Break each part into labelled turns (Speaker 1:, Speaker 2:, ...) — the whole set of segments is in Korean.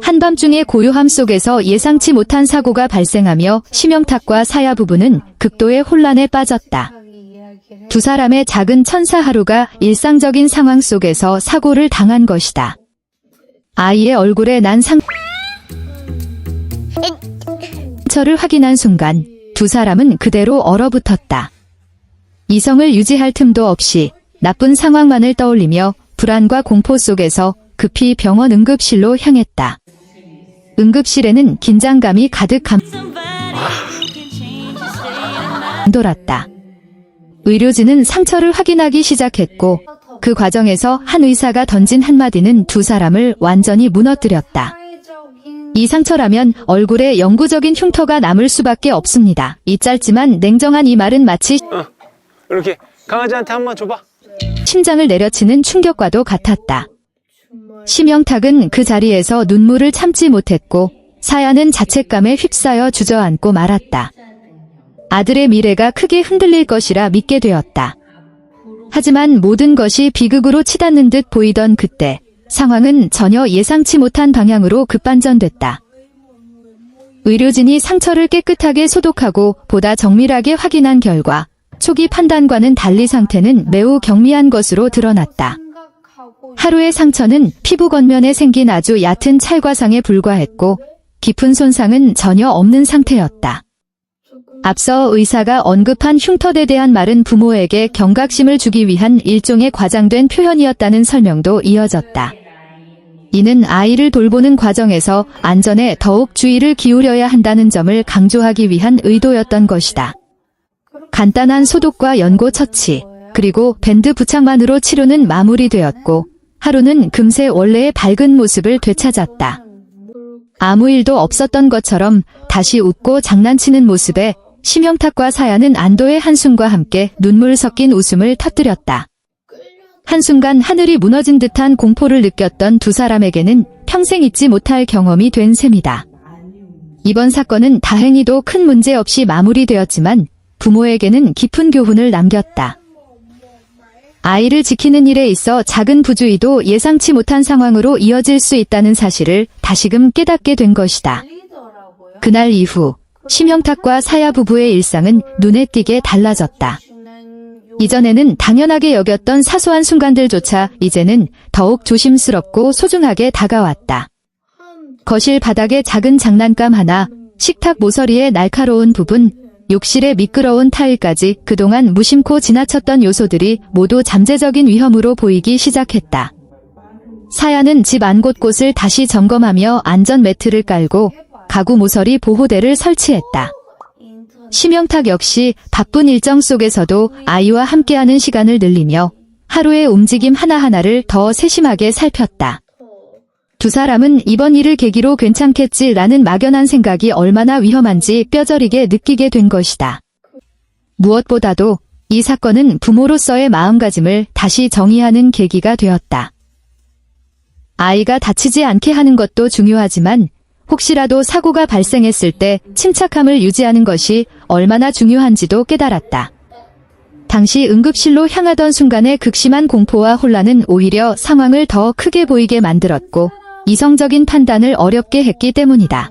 Speaker 1: 한밤중의 고요함 속에서 예상치 못한 사고가 발생하며 심영탁과 사야 부부는 극도의 혼란에 빠졌다. 두 사람의 작은 천사 하루가 일상적인 상황 속에서 사고를 당한 것이다. 아이의 얼굴에 난 상처를 확인한 순간 두 사람은 그대로 얼어붙었다. 이성을 유지할 틈도 없이 나쁜 상황만을 떠올리며 불안과 공포 속에서 급히 병원 응급실로 향했다. 응급실에는 긴장감이 가득 감돌았다. 의료진은 상처를 확인하기 시작했고 그 과정에서 한 의사가 던진 한마디는 두 사람을 완전히 무너뜨렸다. 이 상처라면 얼굴에 영구적인 흉터가 남을 수밖에 없습니다. 이 짧지만 냉정한 이 말은 마치
Speaker 2: 이렇게 강아지한테 한번 줘봐.
Speaker 1: 심장을 내려치는 충격과도 같았다. 심영탁은 그 자리에서 눈물을 참지 못했고 사야는 자책감에 휩싸여 주저앉고 말았다. 아들의 미래가 크게 흔들릴 것이라 믿게 되었다. 하지만 모든 것이 비극으로 치닫는 듯 보이던 그때 상황은 전혀 예상치 못한 방향으로 급반전됐다. 의료진이 상처를 깨끗하게 소독하고 보다 정밀하게 확인한 결과 초기 판단과는 달리 상태는 매우 경미한 것으로 드러났다. 하루의 상처는 피부 겉면에 생긴 아주 얕은 찰과상에 불과했고 깊은 손상은 전혀 없는 상태였다. 앞서 의사가 언급한 흉터에 대한 말은 부모에게 경각심을 주기 위한 일종의 과장된 표현이었다는 설명도 이어졌다. 이는 아이를 돌보는 과정에서 안전에 더욱 주의를 기울여야 한다는 점을 강조하기 위한 의도였던 것이다. 간단한 소독과 연고 처치, 그리고 밴드 부착만으로 치료는 마무리되었고 하루는 금세 원래의 밝은 모습을 되찾았다. 아무 일도 없었던 것처럼 다시 웃고 장난치는 모습에 심영탁과 사야는 안도의 한숨과 함께 눈물 섞인 웃음을 터뜨렸다. 한순간 하늘이 무너진 듯한 공포를 느꼈던 두 사람에게는 평생 잊지 못할 경험이 된 셈이다. 이번 사건은 다행히도 큰 문제 없이 마무리되었지만 부모에게는 깊은 교훈을 남겼다. 아이를 지키는 일에 있어 작은 부주의도 예상치 못한 상황으로 이어질 수 있다는 사실을 다시금 깨닫게 된 것이다. 그날 이후 심영탁과 사야 부부의 일상은 눈에 띄게 달라졌다. 이전에는 당연하게 여겼던 사소한 순간들조차 이제는 더욱 조심스럽고 소중하게 다가왔다. 거실 바닥의 작은 장난감 하나, 식탁 모서리의 날카로운 부분, 욕실의 미끄러운 타일까지 그동안 무심코 지나쳤던 요소들이 모두 잠재적인 위험으로 보이기 시작했다. 사야는 집 안 곳곳을 다시 점검하며 안전 매트를 깔고 가구 모서리 보호대를 설치했다. 심영탁 역시 바쁜 일정 속에서도 아이와 함께하는 시간을 늘리며 하루의 움직임 하나하나를 더 세심하게 살폈다. 두 사람은 이번 일을 계기로 괜찮겠지라는 막연한 생각이 얼마나 위험한지 뼈저리게 느끼게 된 것이다. 무엇보다도 이 사건은 부모로서의 마음가짐을 다시 정의하는 계기가 되었다. 아이가 다치지 않게 하는 것도 중요하지만 혹시라도 사고가 발생했을 때 침착함을 유지하는 것이 얼마나 중요한지도 깨달았다. 당시 응급실로 향하던 순간의 극심한 공포와 혼란은 오히려 상황을 더 크게 보이게 만들었고 이성적인 판단을 어렵게 했기 때문이다.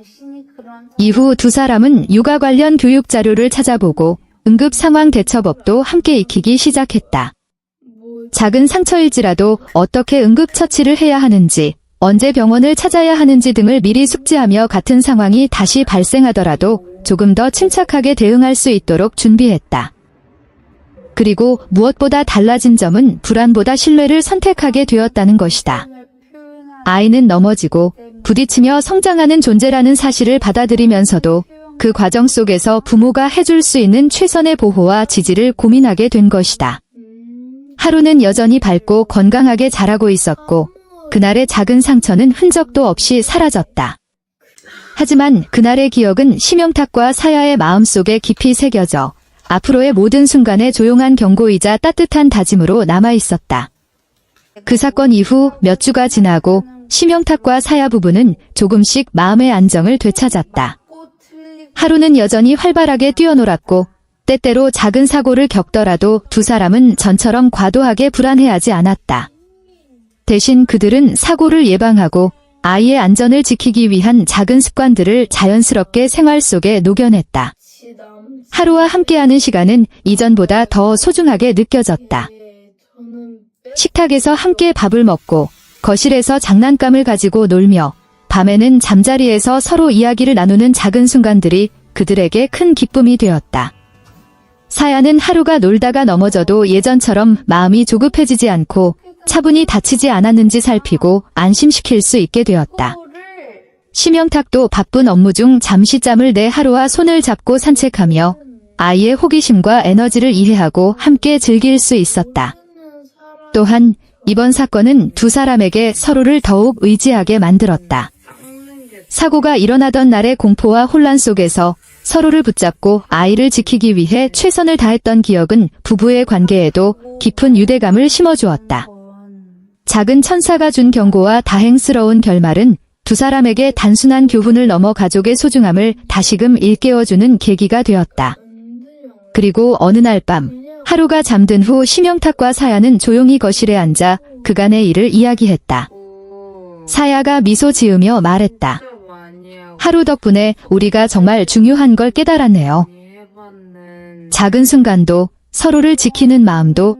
Speaker 1: 이후 두 사람은 육아 관련 교육 자료를 찾아보고 응급 상황 대처법도 함께 익히기 시작했다. 작은 상처일지라도 어떻게 응급처치를 해야 하는지, 언제 병원을 찾아야 하는지 등을 미리 숙지하며 같은 상황이 다시 발생하더라도 조금 더 침착하게 대응할 수 있도록 준비했다. 그리고 무엇보다 달라진 점은 불안보다 신뢰를 선택하게 되었다는 것이다. 아이는 넘어지고 부딪히며 성장하는 존재라는 사실을 받아들이면서도 그 과정 속에서 부모가 해줄 수 있는 최선의 보호와 지지를 고민하게 된 것이다. 하루는 여전히 밝고 건강하게 자라고 있었고 그날의 작은 상처는 흔적도 없이 사라졌다. 하지만 그날의 기억은 심영탁과 사야의 마음속에 깊이 새겨져 앞으로의 모든 순간에 조용한 경고이자 따뜻한 다짐으로 남아있었다. 그 사건 이후 몇 주가 지나고 심영탁과 사야 부부는 조금씩 마음의 안정을 되찾았다. 하루는 여전히 활발하게 뛰어놀았고 때때로 작은 사고를 겪더라도 두 사람은 전처럼 과도하게 불안해하지 않았다. 대신 그들은 사고를 예방하고 아이의 안전을 지키기 위한 작은 습관들을 자연스럽게 생활 속에 녹여냈다. 하루와 함께하는 시간은 이전보다 더 소중하게 느껴졌다. 식탁에서 함께 밥을 먹고 거실에서 장난감을 가지고 놀며 밤에는 잠자리에서 서로 이야기를 나누는 작은 순간들이 그들에게 큰 기쁨이 되었다. 사야는 하루가 놀다가 넘어져도 예전처럼 마음이 조급해지지 않고 차분히 다치지 않았는지 살피고 안심시킬 수 있게 되었다. 심영탁도 바쁜 업무 중 잠시 짬을 내 하루와 손을 잡고 산책하며 아이의 호기심과 에너지를 이해하고 함께 즐길 수 있었다. 또한 이번 사건은 두 사람에게 서로를 더욱 의지하게 만들었다. 사고가 일어나던 날의 공포와 혼란 속에서 서로를 붙잡고 아이를 지키기 위해 최선을 다했던 기억은 부부의 관계에도 깊은 유대감을 심어주었다. 작은 천사가 준 경고와 다행스러운 결말은 두 사람에게 단순한 교훈을 넘어 가족의 소중함을 다시금 일깨워주는 계기가 되었다. 그리고 어느 날 밤, 하루가 잠든 후 심영탁과 사야는 조용히 거실에 앉아 그간의 일을 이야기했다. 사야가 미소 지으며 말했다. 하루 덕분에 우리가 정말 중요한 걸 깨달았네요. 작은 순간도 서로를 지키는 마음도